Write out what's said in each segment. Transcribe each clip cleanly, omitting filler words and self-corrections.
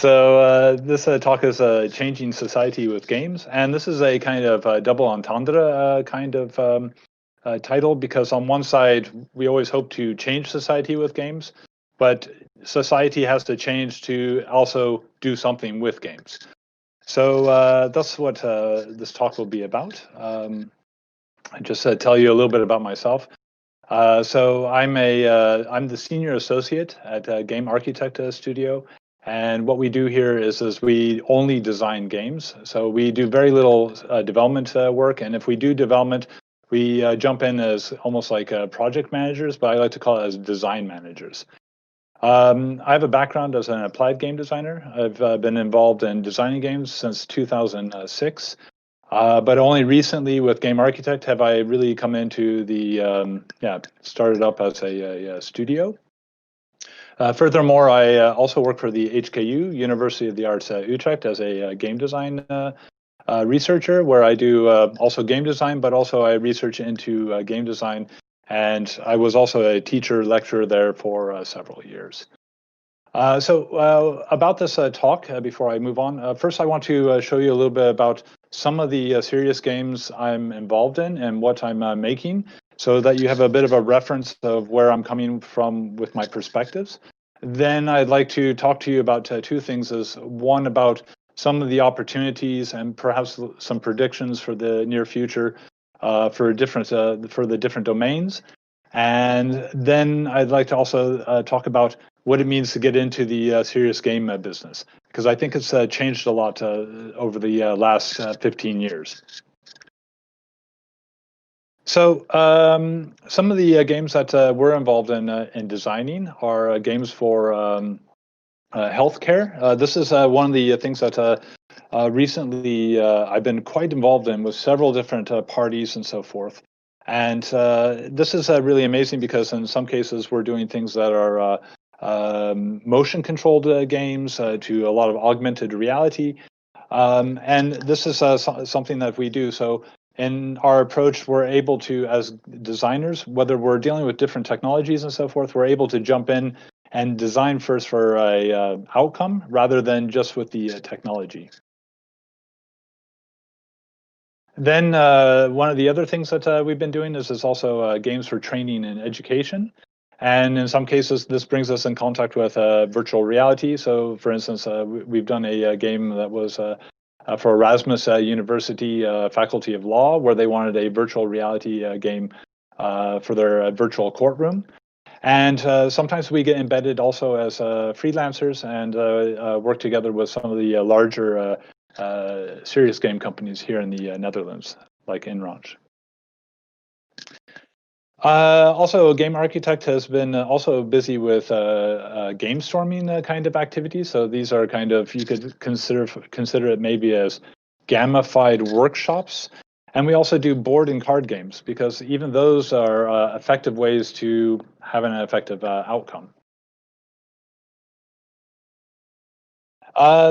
So this talk is Changing Society with Games, and this is a kind of double entendre kind of title, because on one side, we always hope to change society with games, but society has to change to also do something with games. So that's what this talk will be about. I just tell you a little bit about myself. So I'm the senior associate at Game Architect Studio. And what we do here is we only design games. So we do very little development work. And if we do development, we jump in as almost like project managers, but I like to call it as design managers. I have a background as an applied game designer. I've been involved in designing games since 2006. But only recently with Game Architect have I really come into the, started up as a studio. Furthermore, I also work for the HKU, University of the Arts Utrecht, as a game design researcher, where I do also game design, but also I research into game design. And I was also a teacher lecturer there for several years. So about this talk, before I move on, first I want to show you a little bit about some of the serious games I'm involved in and what I'm making, so that you have a bit of a reference of where I'm coming from with my perspectives. Then I'd like to talk to you about two things. One, about some of the opportunities and perhaps some predictions for the near future for the different domains. And then I'd like to also talk about what it means to get into the serious game business, because I think it's changed a lot over the last 15 years. So some of the games that we're involved in designing are games for healthcare. This is one of the things that recently I've been quite involved in with several different parties and so forth. And this is really amazing, because in some cases we're doing things that are motion controlled games to a lot of augmented reality. And this is something that we do. So in our approach, we're able to, as designers, whether we're dealing with different technologies and so forth, we're able to jump in and design first for a outcome rather than just with the technology. Then one of the other things that we've been doing is also games for training and education. And in some cases, this brings us in contact with virtual reality. So for instance, we've done a game that was for Erasmus University Faculty of Law, where they wanted a virtual reality game for their virtual courtroom. And sometimes we get embedded also as freelancers and work together with some of the larger serious game companies here in the Netherlands, like Inrange. Also, Game Architect has been also busy with game storming kind of activities. So these are kind of, you could consider it maybe as gamified workshops. And we also do board and card games, because even those are effective ways to have an effective outcome.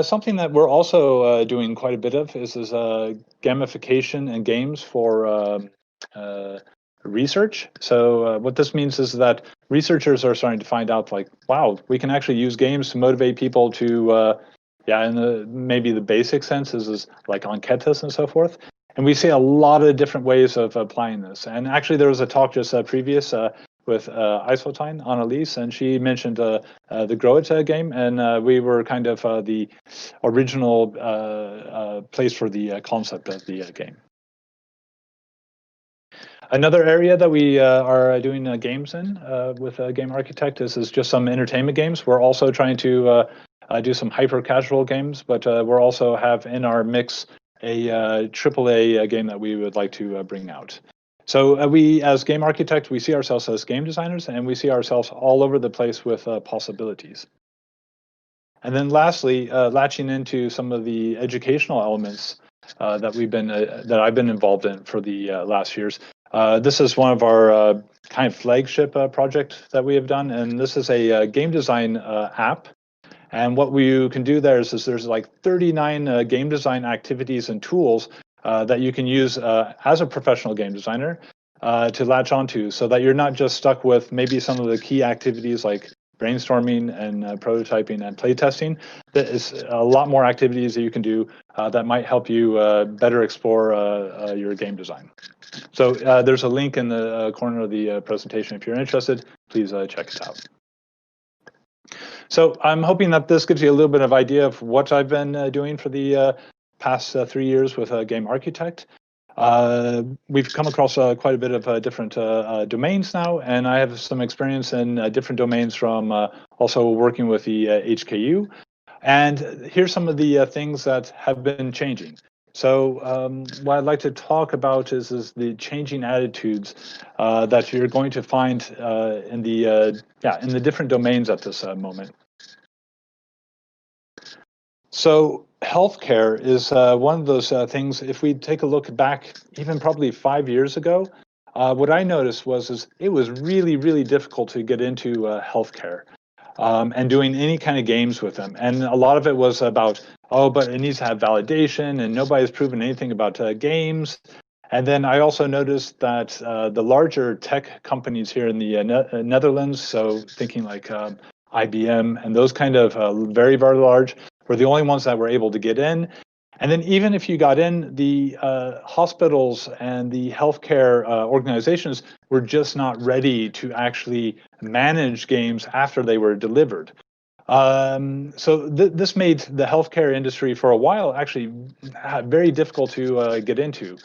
Something that we're also doing quite a bit of is gamification and games for research. So what this means is that researchers are starting to find out, like, wow, we can actually use games to motivate people to, in maybe the basic sense is like enquetes and so forth. And we see a lot of different ways of applying this. And actually, there was a talk just previous with Isoltine, Annelies, and she mentioned the Grow It game, and we were kind of the original place for the concept of the game. Another area that we are doing games in with Game Architect is just some entertainment games. We're also trying to do some hyper-casual games, but we're also have in our mix a AAA game that we would like to bring out. So we, as Game Architect, we see ourselves as game designers, and we see ourselves all over the place with possibilities. And then lastly, latching into some of the educational elements that I've been involved in for the last years. This is one of our kind of flagship projects that we have done, and this is a game design app. And what we can do there is there's like 39 game design activities and tools that you can use as a professional game designer to latch onto, so that you're not just stuck with maybe some of the key activities like brainstorming and prototyping and playtesting. There is a lot more activities that you can do that might help you better explore your game design. So there's a link in the corner of the presentation. If you're interested, please check it out. So I'm hoping that this gives you a little bit of idea of what I've been doing for the past 3 years with Game Architect. We've come across quite a bit of different domains now, and I have some experience in different domains from also working with the HKU. And here's some of the things that have been changing. So what I'd like to talk about is the changing attitudes that you're going to find in the different domains at this moment. So healthcare is one of those things. If we take a look back, even probably 5 years ago, what I noticed was it was really, really difficult to get into healthcare and doing any kind of games with them. And a lot of it was about, oh, but it needs to have validation, and nobody's proven anything about games. And then I also noticed that the larger tech companies here in the Netherlands, so thinking like IBM and those kind of very, very large, were the only ones that were able to get in. And then even if you got in, the hospitals and the healthcare organizations were just not ready to actually manage games after they were delivered. So this made the healthcare industry for a while actually very difficult to get into.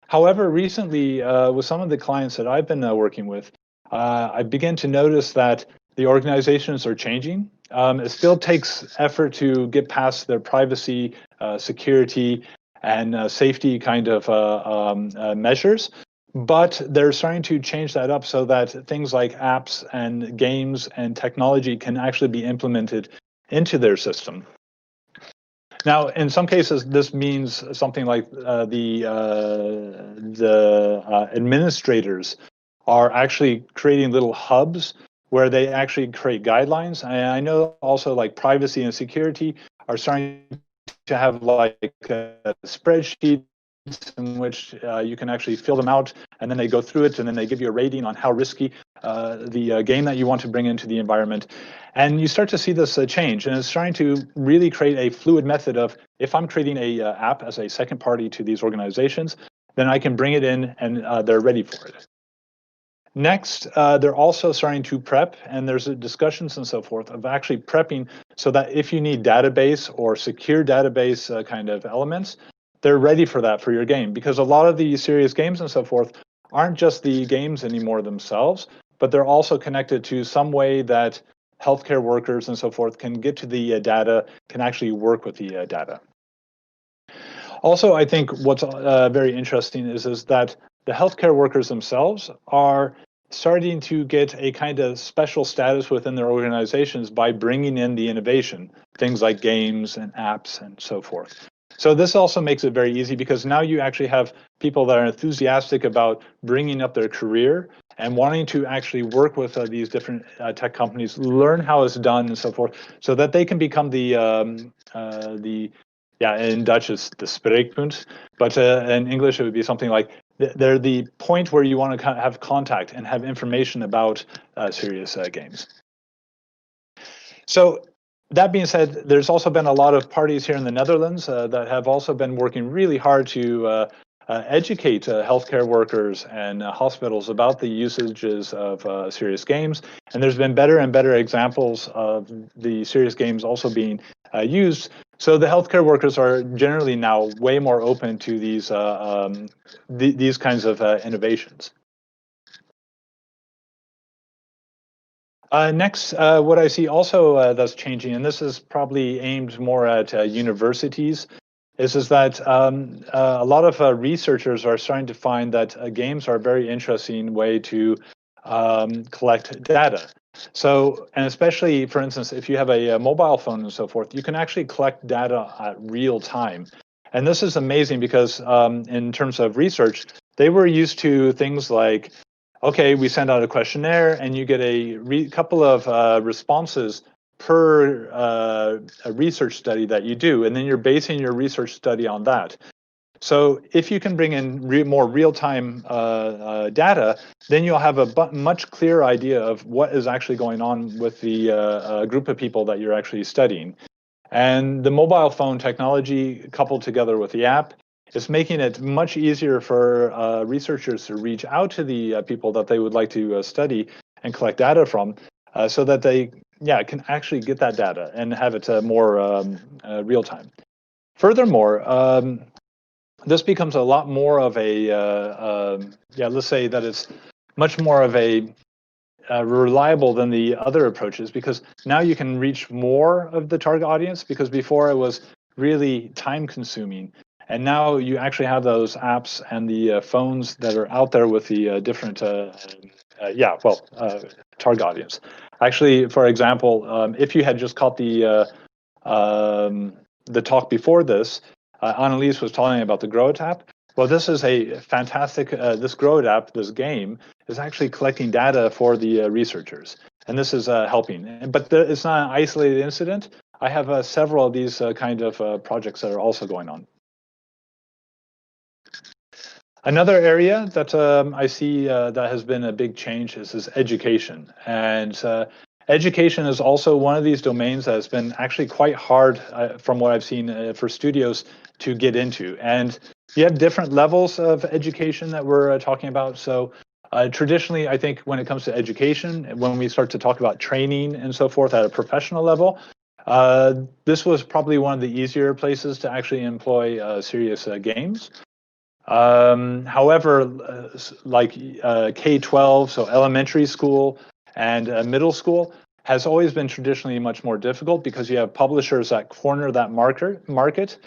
However, recently, with some of the clients that I've been working with, I began to notice that the organizations are changing. It still takes effort to get past their privacy, security, and safety kind of measures, but they're starting to change that up so that things like apps and games and technology can actually be implemented into their system. Now, in some cases, this means something like the administrators are actually creating little hubs where they actually create guidelines. And I know also like privacy and security are starting to have like spreadsheets in which you can actually fill them out, and then they go through it, and then they give you a rating on how risky the game that you want to bring into the environment. And you start to see this change, and it's trying to really create a fluid method of, if I'm creating a app as a second party to these organizations, then I can bring it in and they're ready for it. Next, they're also starting to prep, and there's discussions and so forth of actually prepping so that if you need database or secure database kind of elements, they're ready for that for your game. Because a lot of the serious games and so forth aren't just the games anymore themselves, but they're also connected to some way that healthcare workers and so forth can get to the data, can actually work with the data. Also, I think what's very interesting is that the healthcare workers themselves are starting to get a kind of special status within their organizations by bringing in the innovation, things like games and apps and so forth. So this also makes it very easy because now you actually have people that are enthusiastic about bringing up their career and wanting to actually work with these different tech companies, learn how it's done and so forth, so that they can become in Dutch it's the spreekpunt, but in English it would be something like they're the point where you want to have contact and have information about serious games. So that being said, there's also been a lot of parties here in the Netherlands that have also been working really hard to educate healthcare workers and hospitals about the usages of serious games. And there's been better and better examples of the serious games also being used. So the healthcare workers are generally now way more open to these kinds of innovations. Next, what I see also that's changing, and this is probably aimed more at universities, is that a lot of researchers are starting to find that games are a very interesting way to collect data. So, and especially, for instance, if you have a mobile phone and so forth, you can actually collect data at real time. And this is amazing because in terms of research, they were used to things like, okay, we send out a questionnaire and you get a couple of responses per a research study that you do, and then you're basing your research study on that. So if you can bring in more real-time data, then you'll have a much clearer idea of what is actually going on with the group of people that you're actually studying. And the mobile phone technology, coupled together with the app, is making it much easier for researchers to reach out to the people that they would like to study and collect data from, so that they can actually get that data and have it more real time. Furthermore, this becomes a lot more of a let's say that it's much more of a reliable than the other approaches, because now you can reach more of the target audience, because before it was really time consuming, and now you actually have those apps and the phones that are out there with the different target audience. Actually, for example, if you had just caught the talk before this, Annalise was telling me about the Grow It app. Well, this is a fantastic, this Grow It app, this game, is actually collecting data for the researchers. And this is helping. But it's not an isolated incident. I have several of these kind of projects that are also going on. Another area that I see that has been a big change is education. And education is also one of these domains that has been actually quite hard, from what I've seen, for studios to get into. And you have different levels of education that we're talking about. So traditionally, I think when it comes to education, when we start to talk about training and so forth at a professional level, this was probably one of the easier places to actually employ serious games. However, like K-12, so elementary school and middle school, has always been traditionally much more difficult, because you have publishers that corner that market.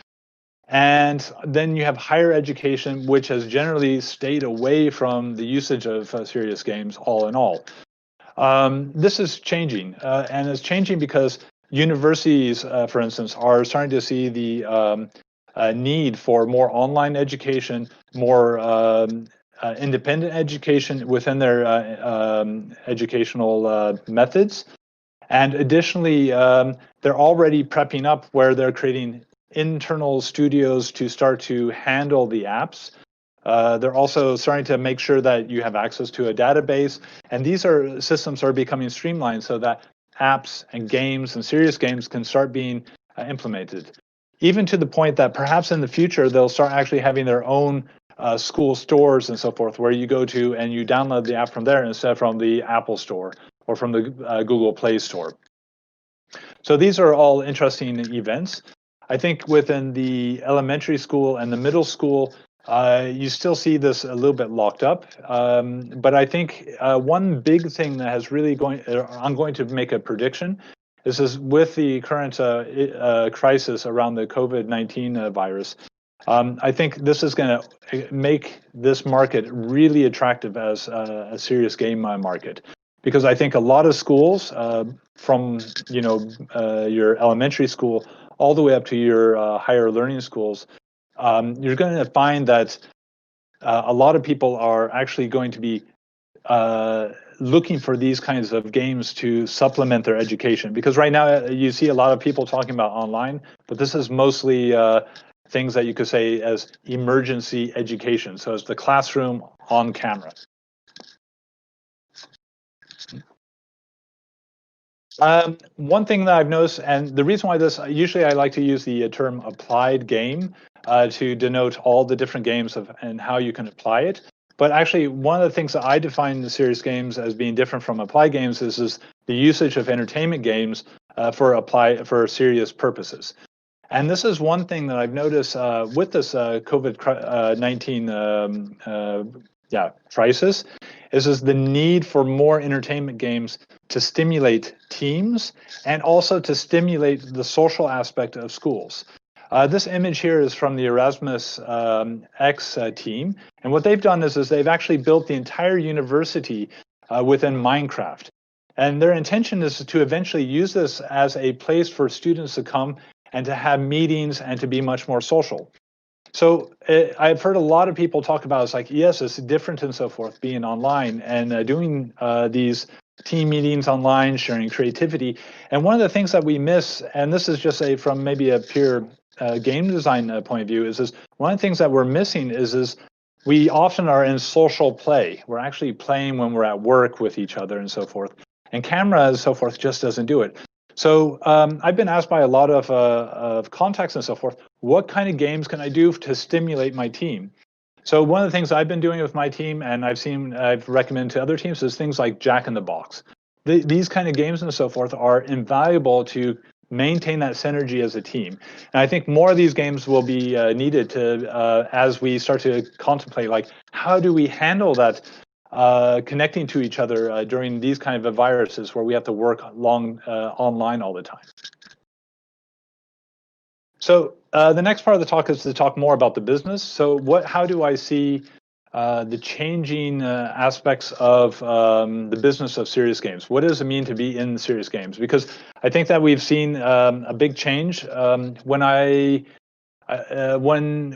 And then you have higher education, which has generally stayed away from the usage of serious games, all in all. This is changing, and it's changing because universities, for instance, are starting to see the need for more online education, more independent education within their educational methods. And additionally, they're already prepping up where they're creating internal studios to start to handle the apps. They're also starting to make sure that you have access to a database. And these systems are becoming streamlined so that apps and games and serious games can start being implemented. Even to the point that perhaps in the future, they'll start actually having their own school stores and so forth, where you go to and you download the app from there instead of from the Apple Store or from the Google Play Store. So these are all interesting events. I think within the elementary school and the middle school, you still see this a little bit locked up. But I think one big thing that has really I'm going to make a prediction. This is with the current crisis around the COVID-19 virus. I think this is going to make this market really attractive as a serious game market, because I think a lot of schools, from your elementary school all the way up to your higher learning schools, you're going to find that a lot of people are actually going to be looking for these kinds of games to supplement their education. Because right now you see a lot of people talking about online, but this is mostly things that you could say as emergency education. So it's the classroom on camera. One thing that I've noticed, and the reason why usually I like to use the term applied game to denote all the different games and how you can apply it. But actually, one of the things that I define the serious games as being different from applied games is the usage of entertainment games for serious purposes. And this is one thing that I've noticed with this COVID-19 crisis, is the need for more entertainment games to stimulate teams and also to stimulate the social aspect of schools. This image here is from the Erasmus X team, and what they've done is they've actually built the entire university within Minecraft. And their intention is to eventually use this as a place for students to come and to have meetings and to be much more social. So I've heard a lot of people talk about it's like, yes, it's different and so forth, being online and doing these team meetings online, sharing creativity. And one of the things that we miss, and this is just from maybe a pure game design point of view is one of the things that we're missing is we often are in social play. We're actually playing when we're at work with each other and so forth. And camera and so forth just doesn't do it. So I've been asked by a lot of contacts and so forth, what kind of games can I do to stimulate my team? So one of the things I've been doing with my team, and I've recommended to other teams, is things like Jack in the Box. These kind of games and so forth are invaluable to maintain that synergy as a team. And I think more of these games will be needed to as we start to contemplate, like, how do we handle that connecting to each other during these kind of viruses where we have to work online all the time. So the next part of the talk is to talk more about the business. So how do I see the changing aspects of the business of serious games? What does it mean to be in serious games? Because I think that we've seen a big change when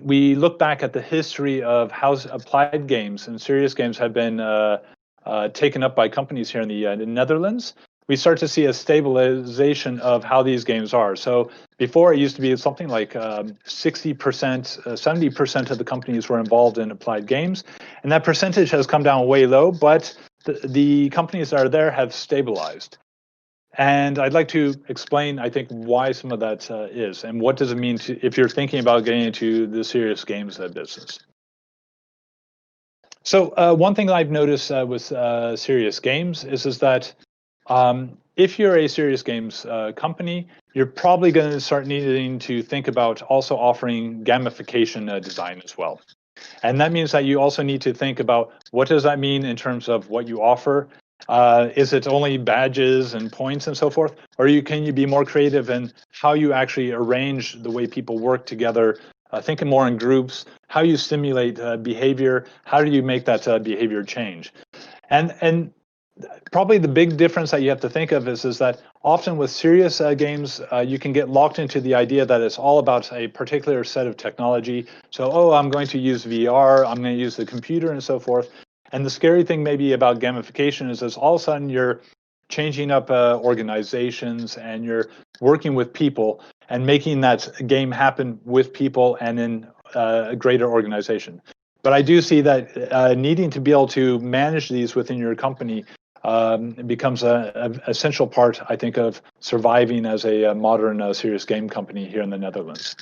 we look back at the history of how applied games and serious games have been taken up by companies here in the Netherlands. We start to see a stabilization of how these games are. So before, it used to be something like 60%, 70% of the companies were involved in applied games. And that percentage has come down way low, but the companies that are there have stabilized. And I'd like to explain, I think, why some of that is, and what does it mean if you're thinking about getting into the serious games business. So one thing that I've noticed with serious games is that if you're a serious games company, you're probably going to start needing to think about also offering gamification design as well. And that means that you also need to think about, what does that mean in terms of what you offer? Is it only badges and points and so forth? Or can you be more creative in how you actually arrange the way people work together, thinking more in groups, how you stimulate behavior, how do you make that behavior change? And probably the big difference that you have to think of is that often with serious games, you can get locked into the idea that it's all about a particular set of technology. So, I'm going to use VR, I'm going to use the computer and so forth. And the scary thing maybe about gamification is all of a sudden you're changing up organizations and you're working with people and making that game happen with people and in a greater organization. But I do see that needing to be able to manage these within your company becomes an essential part, I think, of surviving as a modern serious game company here in the Netherlands.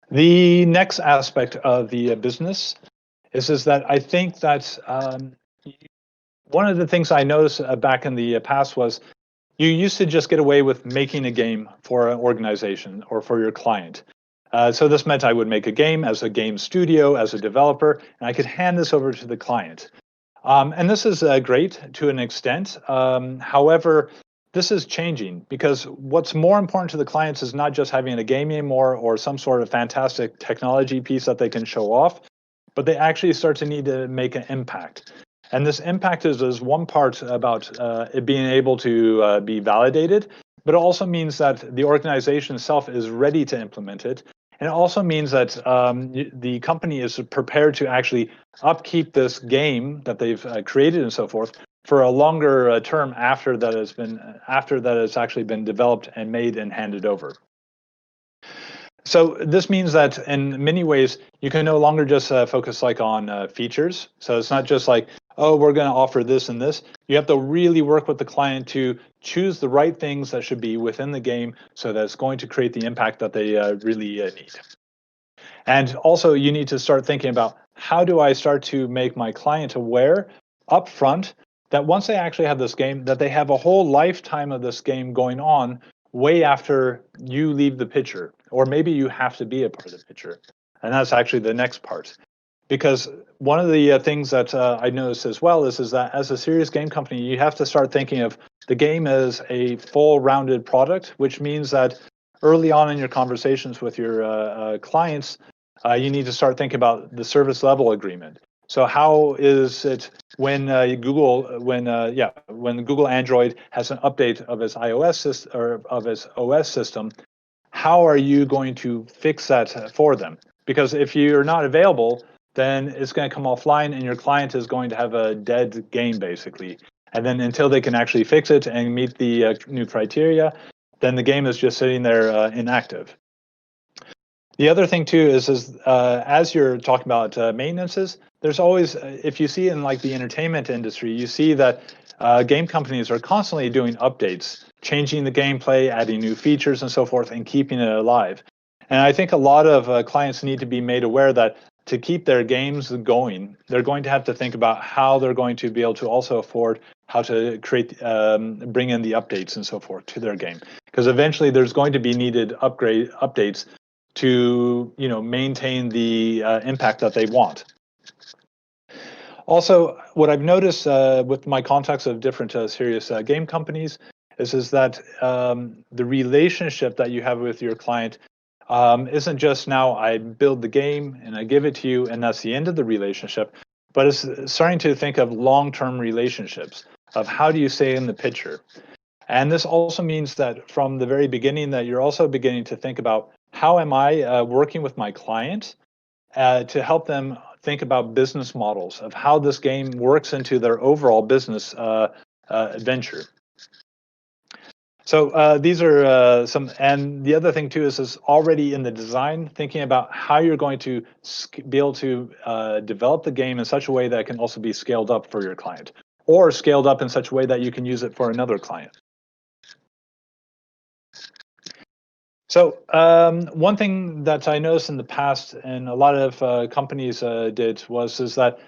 The next aspect of the business is that I think that one of the things I noticed back in the past was you used to just get away with making a game for an organization or for your client. So this meant I would make a game as a game studio, as a developer, and I could hand this over to the client. And this is great to an extent. However, this is changing because what's more important to the clients is not just having a game anymore or some sort of fantastic technology piece that they can show off, but they actually start to need to make an impact. And this impact is one part about it being able to be validated, but it also means that the organization itself is ready to implement it. And it also means that the company is prepared to actually upkeep this game that they've created and so forth for a longer term after that it's actually been developed and made and handed over. So this means that in many ways you can no longer just focus like on features. So it's not just like, oh, we're going to offer this and this. You have to really work with the client to choose the right things that should be within the game so that it's going to create the impact that they really need. And also you need to start thinking about, how do I start to make my client aware upfront that once they actually have this game, that they have a whole lifetime of this game going on way after you leave the picture, or maybe you have to be a part of the picture. And that's actually the next part. Because one of the things that I noticed as well is that as a serious game company, you have to start thinking of the game as a full rounded product, which means that early on in your conversations with your clients, you need to start thinking about the service level agreement. So how is it when Google Android has an update of its iOS system or of its OS system, how are you going to fix that for them? Because if you're not available, then it's going to come offline and your client is going to have a dead game basically. And then until they can actually fix it and meet the new criteria, then the game is just sitting there inactive. The other thing too is as you're talking about maintenances, there's always, if you see in like the entertainment industry, you see that game companies are constantly doing updates, changing the gameplay, adding new features and so forth, and keeping it alive. And I think a lot of clients need to be made aware that to keep their games going, they're going to have to think about how they're going to be able to also afford how to create, bring in the updates and so forth to their game, because eventually there's going to be needed updates to maintain the impact that they want. Also, what I've noticed with my contacts of different serious game companies is that the relationship that you have with your client isn't just now I build the game and I give it to you and that's the end of the relationship, but it's starting to think of long-term relationships, of how do you stay in the picture. And this also means that from the very beginning that you're also beginning to think about how am I working with my client to help them think about business models of how this game works into their overall business adventure. So these are some, and the other thing too is already in the design, thinking about how you're going to be able to develop the game in such a way that it can also be scaled up for your client, or scaled up in such a way that you can use it for another client. So one thing that I noticed in the past, and a lot of companies did, is that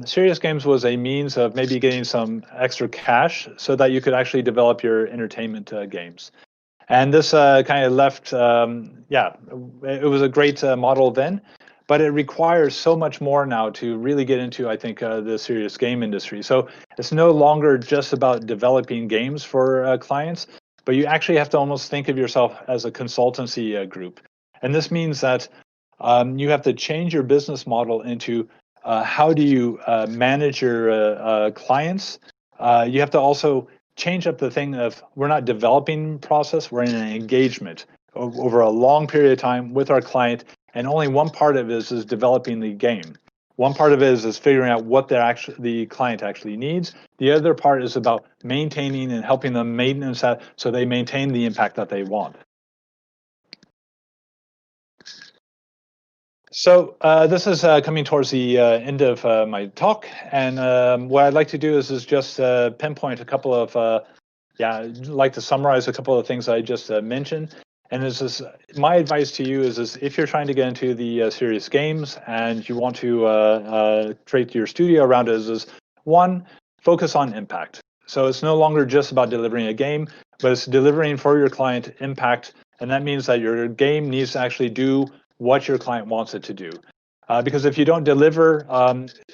serious games was a means of maybe getting some extra cash so that you could actually develop your entertainment games. And this kind of left, it was a great model then, but it requires so much more now to really get into, I think, the serious game industry. So it's no longer just about developing games for clients, but you actually have to almost think of yourself as a consultancy group. And this means that you have to change your business model into how do you manage your clients. You have to also change up the thing of, we're not developing process, we're in an engagement over a long period of time with our client, and only one part of it is developing the game. One part of it is figuring out what the client actually needs. The other part is about maintaining and helping them maintenance that so they maintain the impact that they want. So this is coming towards the end of my talk, and what I'd like to do is just pinpoint a couple of, I'd like to summarize a couple of things I just mentioned. And this is my advice to you is if you're trying to get into the serious games and you want to create your studio around it, is one, focus on impact. So it's no longer just about delivering a game, but it's delivering for your client impact, and that means that your game needs to actually do what your client wants it to do. Because if you don't deliver,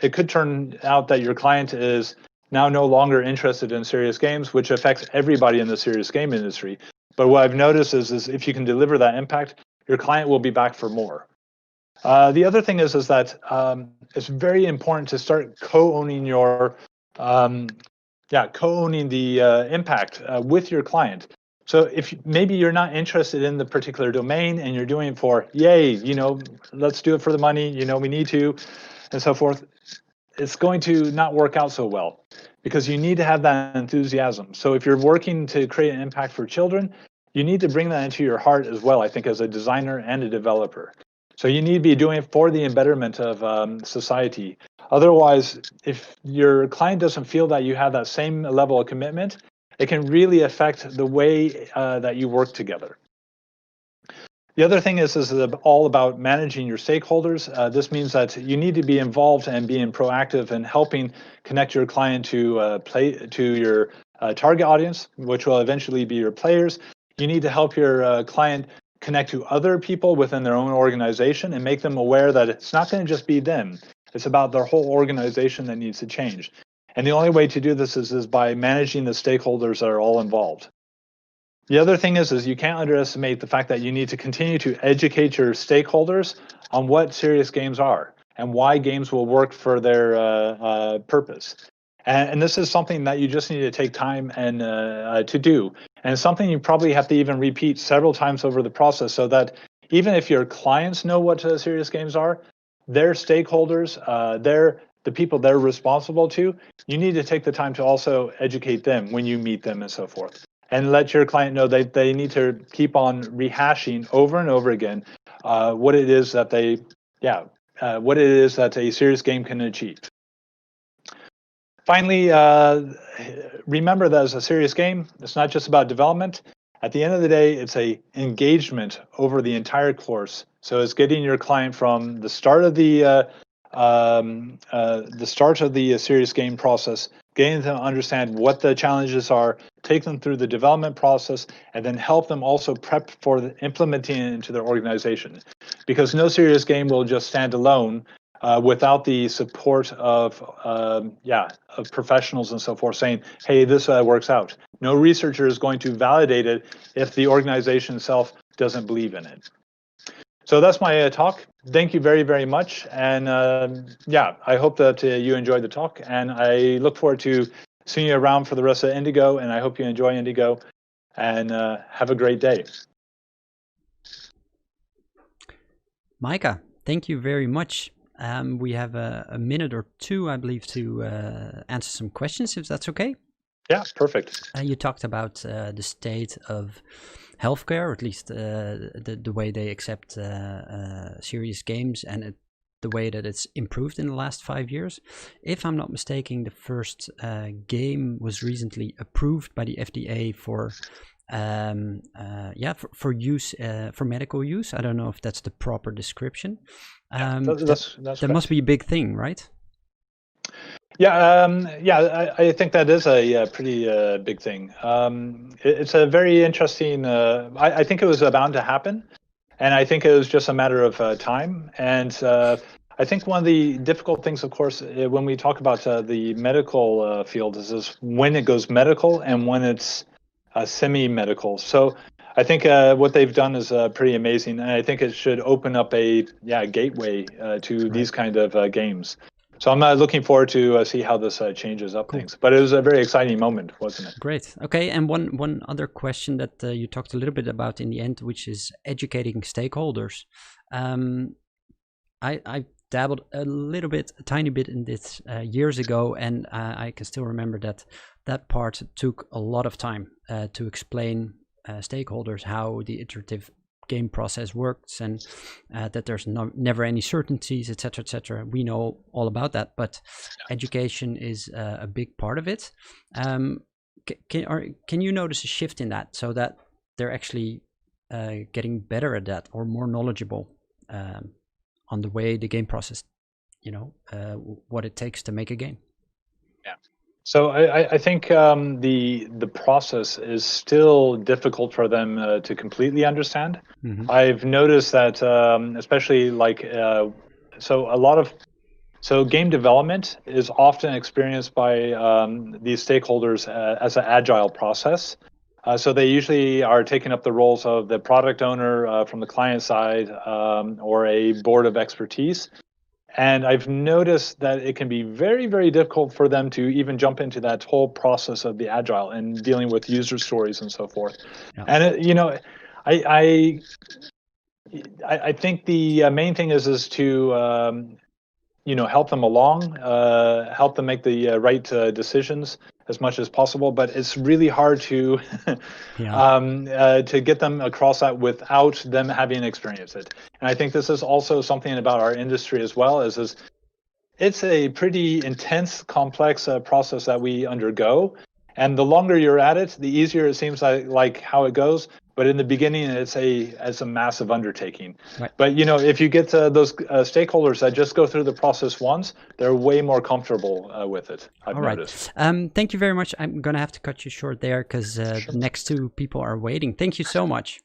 it could turn out that your client is now no longer interested in serious games, which affects everybody in the serious game industry. But what I've noticed is if you can deliver that impact, your client will be back for more. The other thing is that it's very important to start co-owning your, co-owning the impact with your client. So if maybe you're not interested in the particular domain and you're doing it for, yay, let's do it for the money, we need to, and so forth, it's going to not work out so well because you need to have that enthusiasm. So if you're working to create an impact for children, you need to bring that into your heart as well, I think, as a designer and a developer. So you need to be doing it for the betterment of society. Otherwise, if your client doesn't feel that you have that same level of commitment, it can really affect the way that you work together. The other thing is all about managing your stakeholders. This means that you need to be involved and being proactive and helping connect your client to your target audience, which will eventually be your players. You need to help your client connect to other people within their own organization and make them aware that it's not going to just be them. It's about their whole organization that needs to change. And the only way to do this is by managing the stakeholders that are all involved. The other thing is you can't underestimate the fact that you need to continue to educate your stakeholders on what serious games are and why games will work for their purpose. And this is something that you just need to take time and to do. And it's something you probably have to even repeat several times over the process so that even if your clients know what serious games are, their stakeholders, the people they're responsible to, you need to take the time to also educate them when you meet them and so forth. and let your client know that they need to keep on rehashing over and over again what it is that what it is that a serious game can achieve. Finally, remember that as a serious game, it's not just about development. At the end of the day, it's a engagement over the entire course. So it's getting your client from the start of the serious game process, getting them to understand what the challenges are, take them through the development process, and then help them also prep for implementing it into their organization. Because no serious game will just stand alone without the support of professionals and so forth saying, hey, this works out. No researcher is going to validate it if the organization itself doesn't believe in it. So that's my talk. Thank you very, very much. And I hope that you enjoyed the talk. And I look forward to seeing you around for the rest of INDIGO. And I hope you enjoy INDIGO. And have a great day. Micah, thank you very much. We have a minute or two, I believe, to answer some questions, if that's okay. Yeah, perfect. You talked about the state of healthcare, or at least the way they accept serious games, and the way that it's improved in the last 5 years. If I'm not mistaken, the first game was recently approved by the FDA for use for medical use. I don't know if that's the proper description. That's that must be a big thing, right? I think that is a pretty big thing. It's a very interesting. I think it was bound to happen, and I think it was just a matter of time. And I think one of the difficult things, of course, when we talk about the medical field, is when it goes medical and when it's semi-medical. So I think what they've done is pretty amazing, and I think it should open up a gateway to these kind of games. So I'm looking forward to see how this changes up things. But it was a very exciting moment, wasn't it? Great. Okay, and one other question that you talked a little bit about in the end, which is educating stakeholders. I dabbled a tiny bit in this years ago, and I can still remember that part took a lot of time to explain stakeholders how the iterative game process works, and that there's never any certainties, etc., etc. We know all about that, but education is a big part of it. Can you notice a shift in that, so that they're actually getting better at that, or more knowledgeable on the way the game process, what it takes to make a game? Yeah. So I think the process is still difficult for them to completely understand. Mm-hmm. I've noticed that, especially so game development is often experienced by these stakeholders as an agile process. So they usually are taking up the roles of the product owner from the client side, or a board of expertise. And I've noticed that it can be very, very difficult for them to even jump into that whole process of the agile and dealing with user stories and so forth. Yeah. And I think the main thing is to help them along, help them make the right decisions as much as possible. But it's really hard to get them across that without them having experienced it. And I think this is also something about our industry as well, is it's a pretty intense, complex process that we undergo. And the longer you're at it, the easier it seems like how it goes. But in the beginning, it's a massive undertaking. Right. But if you get those stakeholders that just go through the process once, they're way more comfortable with it. I've noticed. Thank you very much. I'm gonna have to cut you short there because the next two people are waiting. Thank you so much.